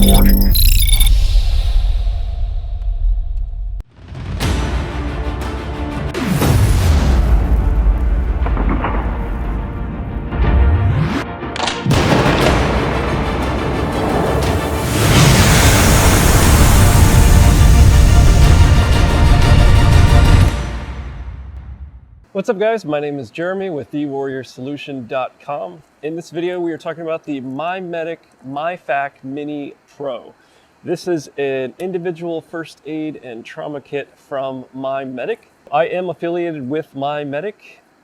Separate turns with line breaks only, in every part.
Warning.
What's up guys, my name is Jeremy with thewarriorsolution.com. In this video we are talking about the MyMedic MyFAK Mini Pro. This is an individual first aid and trauma kit from MyMedic. I am affiliated with MyMedic.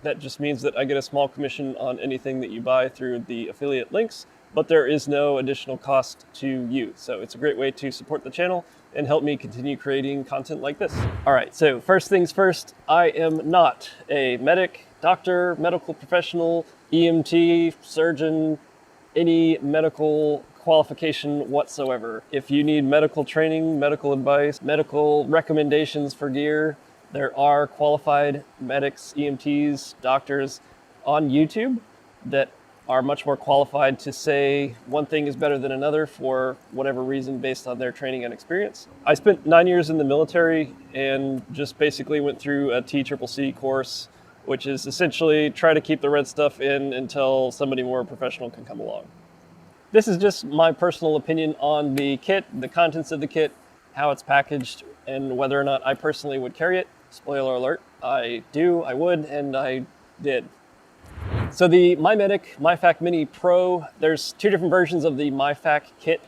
That just means that I get a small commission on anything that you buy through the affiliate links, but there is no additional cost to you. So it's a great way to support the channel and help me continue creating content like this. All right, so first things first, I am not a medic, doctor, medical professional, EMT, surgeon, any medical qualification whatsoever. If you need medical training, medical advice, medical recommendations for gear, there are qualified medics, EMTs, doctors on YouTube that are much more qualified to say one thing is better than another for whatever reason based on their training and experience. I spent 9 years in the military and just basically went through a TCCC course, which is essentially try to keep the red stuff in until somebody more professional can come along. This is just my personal opinion on the kit, the contents of the kit, how it's packaged, and whether or not I personally would carry it. Spoiler alert, I do, I would, and I did. So the MyMedic MyFAK Mini Pro, there's two different versions of the MyFAK kit.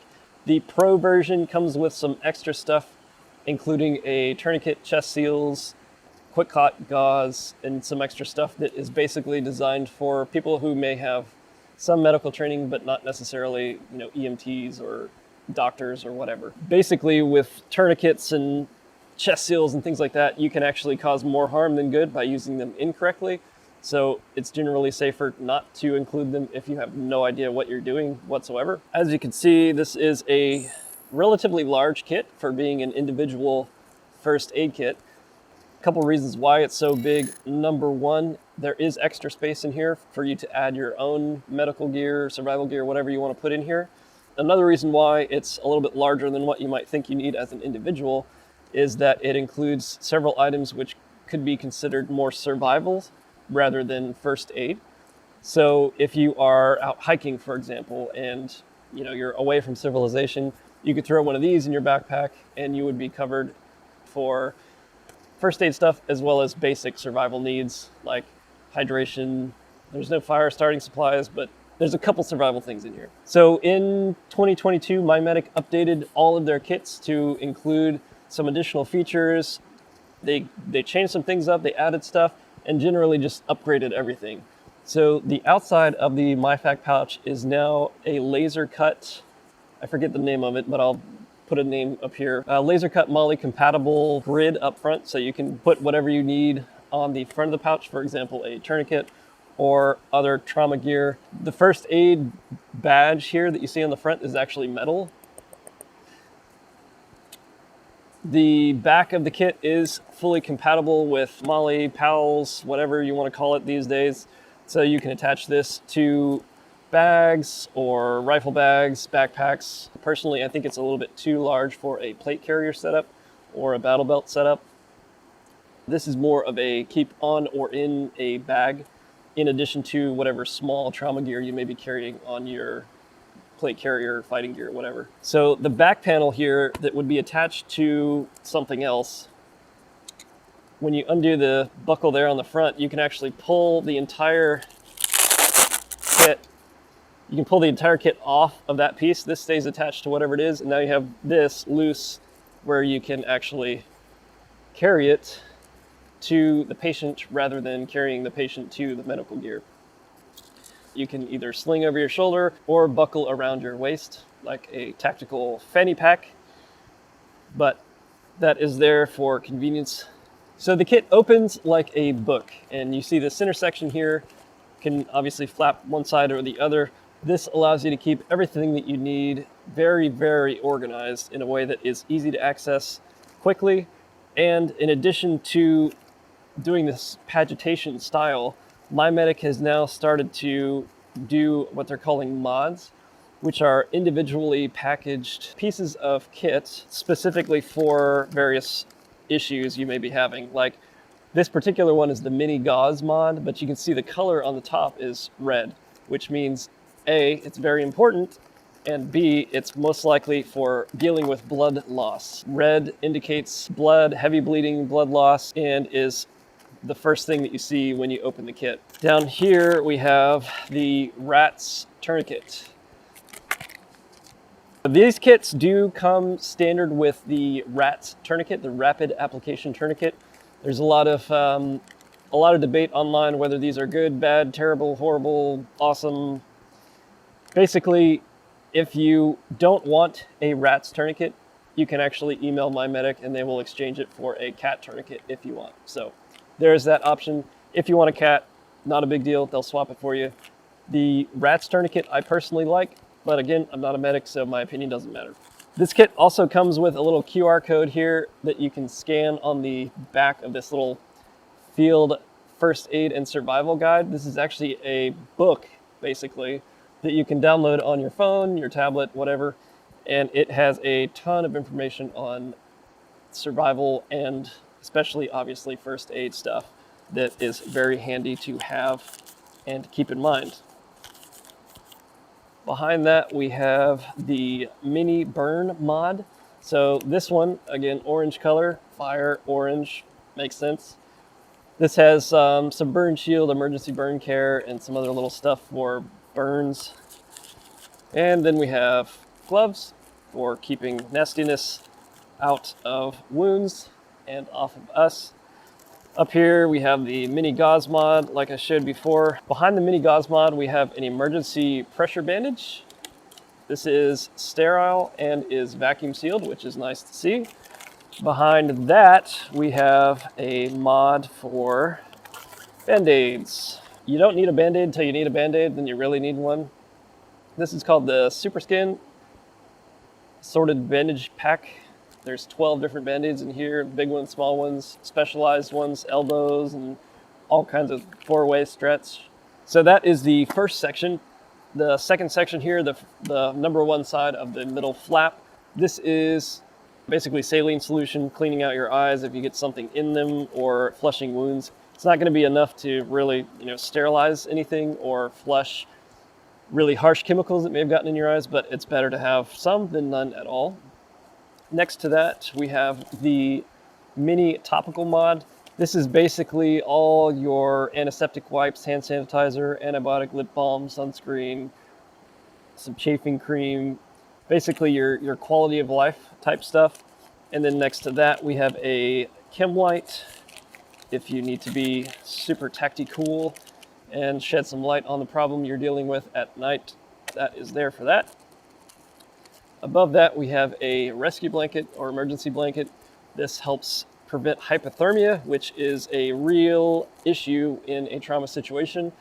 The Pro version comes with some extra stuff, including a tourniquet, chest seals, quick caught gauze, and some extra stuff that is basically designed for people who may have some medical training, but not necessarily, EMTs or doctors or whatever. Basically with tourniquets and chest seals and things like that, you can actually cause more harm than good by using them incorrectly. So it's generally safer not to include them if you have no idea what you're doing whatsoever. As you can see, this is a relatively large kit for being an individual first aid kit. A couple reasons why it's so big. Number one, there is extra space in here for you to add your own medical gear, survival gear, whatever you want to put in here. Another reason why it's a little bit larger than what you might think you need as an individual is that it includes several items which could be considered more survival rather than first aid. So if you are out hiking, for example, and you're away from civilization, you could throw one of these in your backpack and you would be covered for first aid stuff as well as basic survival needs like hydration. There's no fire starting supplies, but there's a couple survival things in here. So in 2022, MyMedic updated all of their kits to include some additional features. They changed some things up, they added stuff, and generally just upgraded everything. So the outside of the MyFAK pouch is now a laser cut, I forget the name of it, but I'll put a name up here. Laser cut MOLLE compatible grid up front, so you can put whatever you need on the front of the pouch, for example, a tourniquet or other trauma gear. The first aid badge here that you see on the front is actually metal. The back of the kit is fully compatible with MOLLE, PALS, whatever you want to call it these days. So you can attach this to bags or rifle bags, backpacks. Personally, I think it's a little bit too large for a plate carrier setup or a battle belt setup. This is more of a keep on or in a bag, in addition to whatever small trauma gear you may be carrying on your plate carrier, fighting gear, whatever. So the back panel here that would be attached to something else, when you undo the buckle there on the front, you can actually pull the entire kit. You can pull the entire kit off of that piece. This stays attached to whatever it is, and now you have this loose where you can actually carry it to the patient rather than carrying the patient to the medical gear. You can either sling over your shoulder or buckle around your waist like a tactical fanny pack, but that is there for convenience. So the kit opens like a book, and you see the center section here can obviously flap one side or the other. This allows you to keep everything that you need very, very organized in a way that is easy to access quickly. And in addition to doing this pagitation style, MyMedic has now started to do what they're calling mods. which are individually packaged pieces of kit specifically for various issues you may be having. Like this particular one is the mini gauze mod, but you can see the color on the top is red, which means A, it's very important, and B, it's most likely for dealing with blood loss. Red indicates blood, heavy bleeding, blood loss, and is the first thing that you see when you open the kit. Down here we have the RATS tourniquet. These kits do come standard with the RATS tourniquet, the Rapid Application Tourniquet. There's a lot of debate online whether these are good, bad, terrible, horrible, awesome. Basically, if you don't want a RATS tourniquet, you can actually email MyMedic and they will exchange it for a cat tourniquet if you want. So there's that option. If you want a cat, not a big deal, they'll swap it for you. The RATS tourniquet I personally like, but again, I'm not a medic, so my opinion doesn't matter. This kit also comes with a little QR code here that you can scan on the back of this little field first aid and survival guide. This is actually a book, basically, that you can download on your phone, your tablet, whatever, and it has a ton of information on survival and especially, obviously, first aid stuff that is very handy to have and keep in mind. Behind that, we have the mini burn mod. So this one, again, orange color, fire, orange, makes sense. This has some burn shield, emergency burn care, and some other little stuff for burns. And then we have gloves for keeping nastiness out of wounds and off of us. Up here we have the mini gauze mod, like I showed before. Behind the mini gauze mod we have an emergency pressure bandage. This is sterile and is vacuum sealed, which is nice to see. Behind that we have a mod for band-aids. You don't need a band-aid until you need a band-aid, then you really need one. This is called the Super Skin Sorted Bandage Pack. There's 12 different band-aids in here, big ones, small ones, specialized ones, elbows, and all kinds of four-way stretch. So that is the first section. The second section here, the number one side of the middle flap, this is basically saline solution, cleaning out your eyes if you get something in them or flushing wounds. It's not going to be enough to really, sterilize anything or flush really harsh chemicals that may have gotten in your eyes, but it's better to have some than none at all. Next to that, we have the mini topical mod. This is basically all your antiseptic wipes, hand sanitizer, antibiotic lip balm, sunscreen, some chafing cream, basically your quality of life type stuff. And then next to that, we have a chem light if you need to be super tacti-cool and shed some light on the problem you're dealing with at night. That is there for that. Above that, we have a rescue blanket or emergency blanket. This helps prevent hypothermia, which is a real issue in a trauma situation.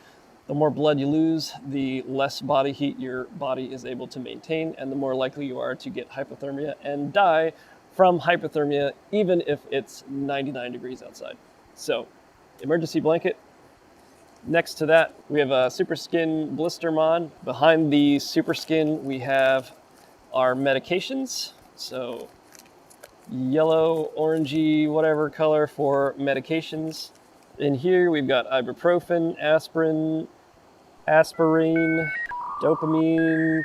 The more blood you lose, the less body heat your body is able to maintain, and the more likely you are to get hypothermia and die from hypothermia, even if it's 99 degrees outside. So, emergency blanket. Next to that, we have a Super Skin blister mod. Behind the Super Skin, we have our medications. So yellow, orangey, whatever color for medications. In here we've got ibuprofen, aspirin, dopamine,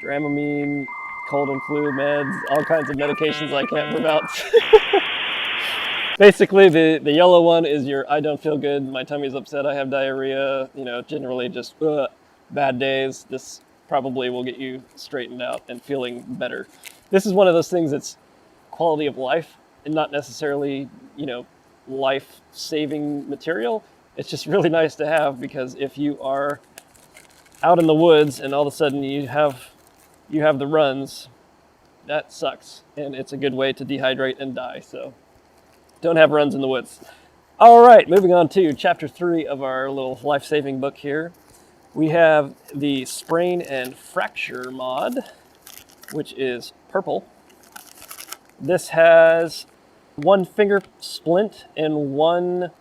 Dramamine, cold and flu meds, all kinds of medications I can't pronounce. Basically, the yellow one is your I don't feel good, my tummy's upset, I have diarrhea, generally just bad days. This probably will get you straightened out and feeling better. This is one of those things that's quality of life and not necessarily, life-saving material. It's just really nice to have because if you are out in the woods and all of a sudden you have the runs, that sucks. And it's a good way to dehydrate and die. So don't have runs in the woods. All right, moving on to chapter 3 of our little life-saving book here. We have the sprain and fracture mod, which is purple. This has 1 finger splint and 1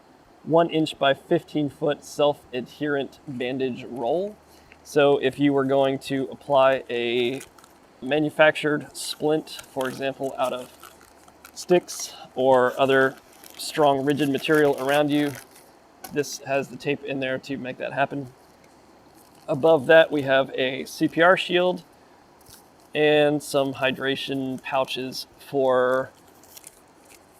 1-inch by 15-foot self-adherent bandage roll. So if you were going to apply a manufactured splint, for example, out of sticks or other strong rigid material around you, this has the tape in there to make that happen. Above that, we have a CPR shield and some hydration pouches for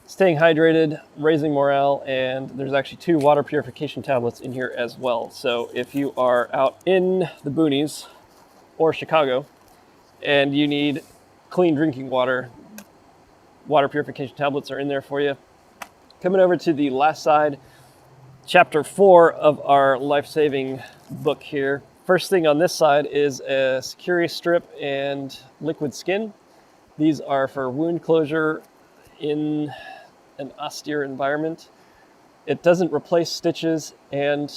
staying hydrated, raising morale, and there's actually 2 water purification tablets in here as well. So if you are out in the boonies or Chicago and you need clean drinking water, water purification tablets are in there for you. Coming over to the last side, chapter 4 of our life-saving book here. First thing on this side is a security strip and liquid skin. These are for wound closure in an austere environment. It doesn't replace stitches and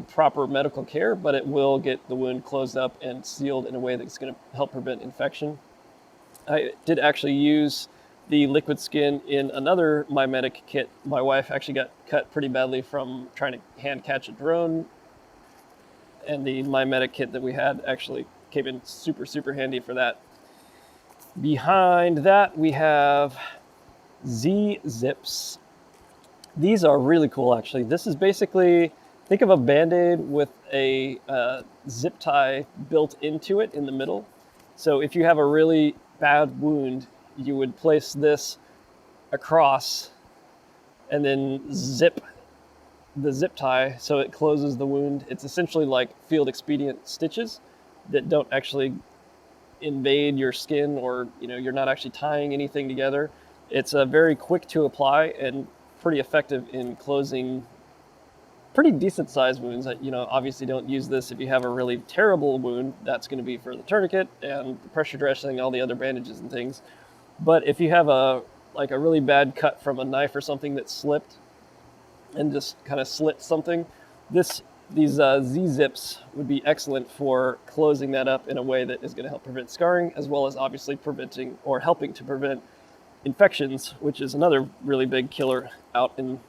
proper medical care, but it will get the wound closed up and sealed in a way that's going to help prevent infection. I did actually use the liquid skin in another MyMedic kit. My wife actually got cut pretty badly from trying to hand catch a drone, and the MyMedic kit that we had actually came in super, super handy for that. Behind that, we have Z-Zips. These are really cool, actually. This is basically, think of a Band-Aid with a zip tie built into it in the middle. So if you have a really bad wound, you would place this across and then zip the zip tie so it closes the wound. It's essentially like field expedient stitches that don't actually invade your skin, or you're not actually tying anything together. It's very quick to apply and pretty effective in closing pretty decent sized wounds. Obviously don't use this if you have a really terrible wound. That's going to be for the tourniquet and the pressure dressing, all the other bandages and things. But if you have a really bad cut from a knife or something that slipped and just kind of slit something, these Z-Zips would be excellent for closing that up in a way that is going to help prevent scarring, as well as obviously preventing or helping to prevent infections, which is another really big killer out in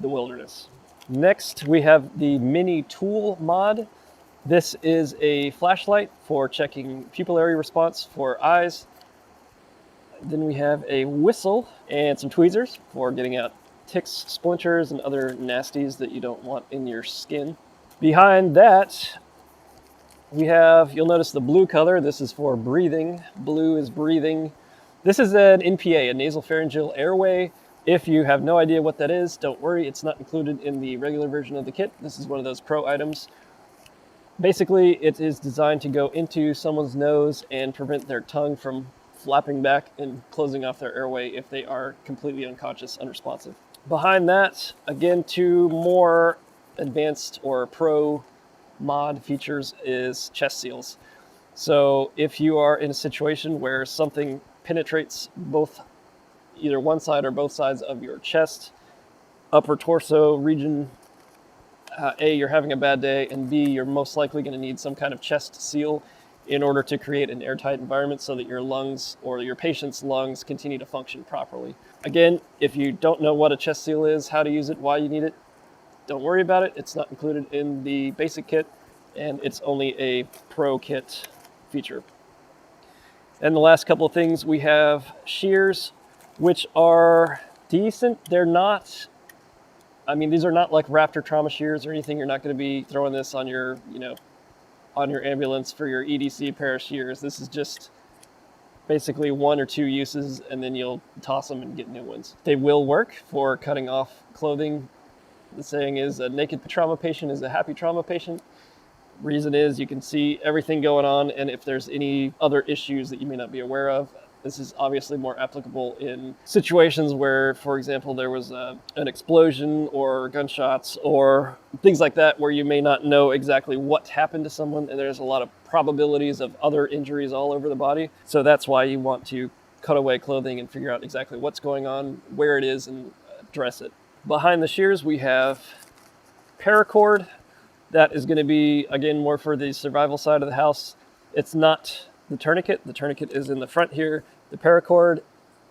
the wilderness. Next, we have the Mini Tool mod. This is a flashlight for checking pupillary response for eyes. Then we have a whistle and some tweezers for getting out ticks, splinters, and other nasties that you don't want in your skin. Behind that, we have, you'll notice the blue color. This is for breathing. Blue is breathing. This is an NPA, a nasopharyngeal airway. If you have no idea what that is, don't worry. It's not included in the regular version of the kit. This is one of those pro items. Basically, it is designed to go into someone's nose and prevent their tongue from flapping back and closing off their airway if they are completely unconscious, unresponsive. Behind that, again, 2 more advanced or pro mod features is chest seals. So if you are in a situation where something penetrates both, either one side or both sides of your chest, upper torso region, A, you're having a bad day, and B, you're most likely going to need some kind of chest seal in order to create an airtight environment so that your lungs or your patient's lungs continue to function properly. Again, if you don't know what a chest seal is, how to use it, why you need it, don't worry about it. It's not included in the basic kit, and it's only a pro kit feature. And the last couple of things, we have shears, which are decent. They're not, these are not like Raptor trauma shears or anything. You're not going to be throwing this on your, on your ambulance for your EDC pair of shears. This is just basically 1 or 2 uses, and then you'll toss them and get new ones. They will work for cutting off clothing. The saying is a naked trauma patient is a happy trauma patient. Reason is you can see everything going on, and if there's any other issues that you may not be aware of. This is obviously more applicable in situations where, for example, there was an explosion or gunshots or things like that, where you may not know exactly what happened to someone, and there's a lot of probabilities of other injuries all over the body. So that's why you want to cut away clothing and figure out exactly what's going on, where it is, and address it. Behind the shears, we have Paracord. That is going to be, again, more for the survival side of the house. It's not the tourniquet. The tourniquet is in the front here. The Paracord,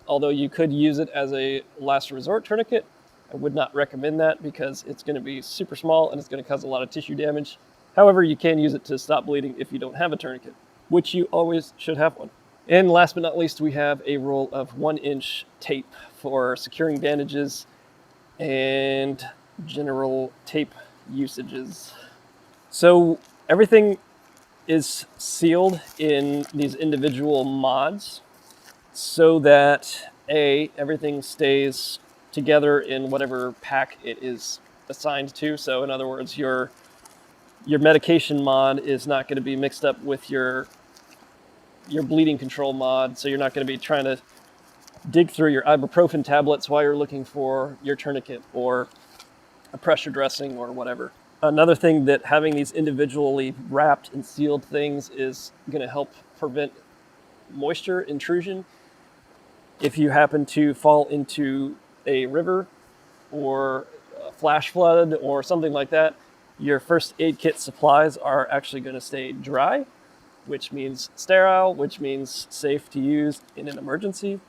although you could use it as a last resort tourniquet, I would not recommend that because it's going to be super small and it's going to cause a lot of tissue damage. However, you can use it to stop bleeding if you don't have a tourniquet, which you always should have one. And last but not least, we have a roll of 1-inch tape for securing bandages and general tape usages. So everything is sealed in these individual mods so that everything stays together in whatever pack it is assigned to. So in other words, your medication mod is not going to be mixed up with your bleeding control mod, so you're not going to be trying to dig through your ibuprofen tablets while you're looking for your tourniquet or a pressure dressing or whatever. Another thing that having these individually wrapped and sealed things is going to help prevent moisture intrusion. If you happen to fall into a river or a flash flood or something like that, your first aid kit supplies are actually going to stay dry, which means sterile, which means safe to use in an emergency.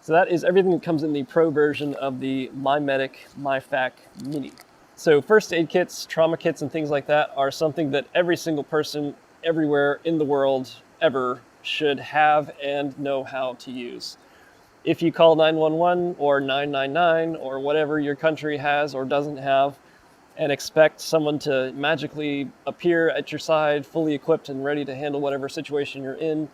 So that is everything that comes in the Pro version of the MyMedic MyFAK Mini. So first aid kits, trauma kits, and things like that are something that every single person everywhere in the world ever should have and know how to use. If you call 911 or 999 or whatever your country has or doesn't have and expect someone to magically appear at your side fully equipped and ready to handle whatever situation you're in,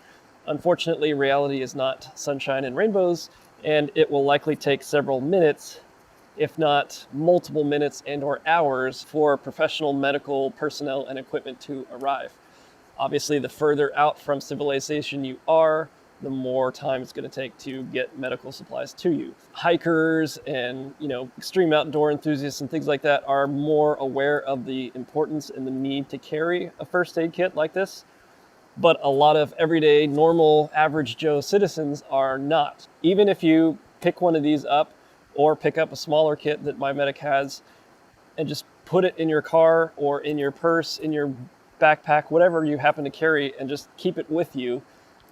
unfortunately, reality is not sunshine and rainbows, and it will likely take several minutes, if not multiple minutes and or hours, for professional medical personnel and equipment to arrive. Obviously, the further out from civilization you are, the more time it's going to take to get medical supplies to you. Hikers and extreme outdoor enthusiasts and things like that are more aware of the importance and the need to carry a first aid kit like this. But a lot of everyday, normal, average Joe citizens are not. Even if you pick one of these up or pick up a smaller kit that MyMedic has and just put it in your car or in your purse, in your backpack, whatever you happen to carry, and just keep it with you.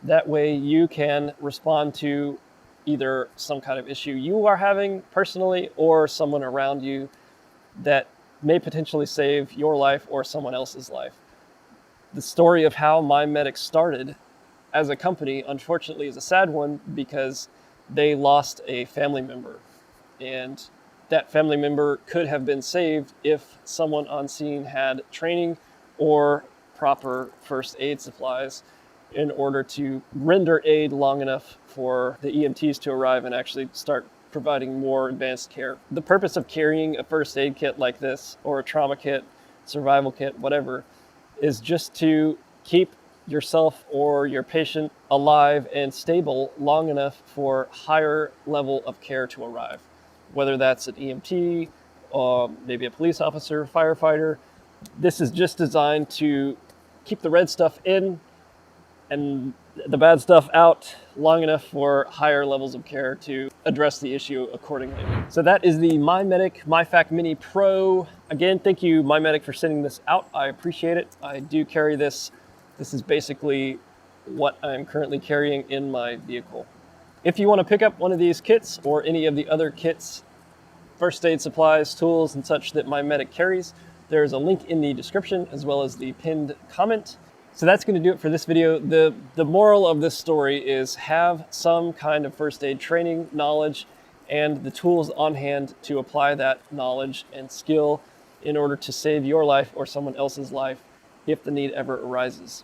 That way you can respond to either some kind of issue you are having personally or someone around you that may potentially save your life or someone else's life. The story of how MyMedic started as a company, unfortunately, is a sad one because they lost a family member. And that family member could have been saved if someone on scene had training or proper first aid supplies in order to render aid long enough for the EMTs to arrive and actually start providing more advanced care. The purpose of carrying a first aid kit like this, or a trauma kit, survival kit, whatever, is just to keep yourself or your patient alive and stable long enough for higher level of care to arrive. Whether that's an EMT, maybe a police officer, firefighter, this is just designed to keep the red stuff in and the bad stuff out long enough for higher levels of care to address the issue accordingly. So that is the MyMedic MyFAK Mini Pro. Again, thank you MyMedic for sending this out. I appreciate it. I do carry this. This is basically what I'm currently carrying in my vehicle. If you want to pick up one of these kits or any of the other kits, first aid supplies, tools, and such that MyMedic carries, there's a link in the description as well as the pinned comment. So that's going to do it for this video. The moral of this story is have some kind of first aid training, knowledge, and the tools on hand to apply that knowledge and skill in order to save your life or someone else's life if the need ever arises.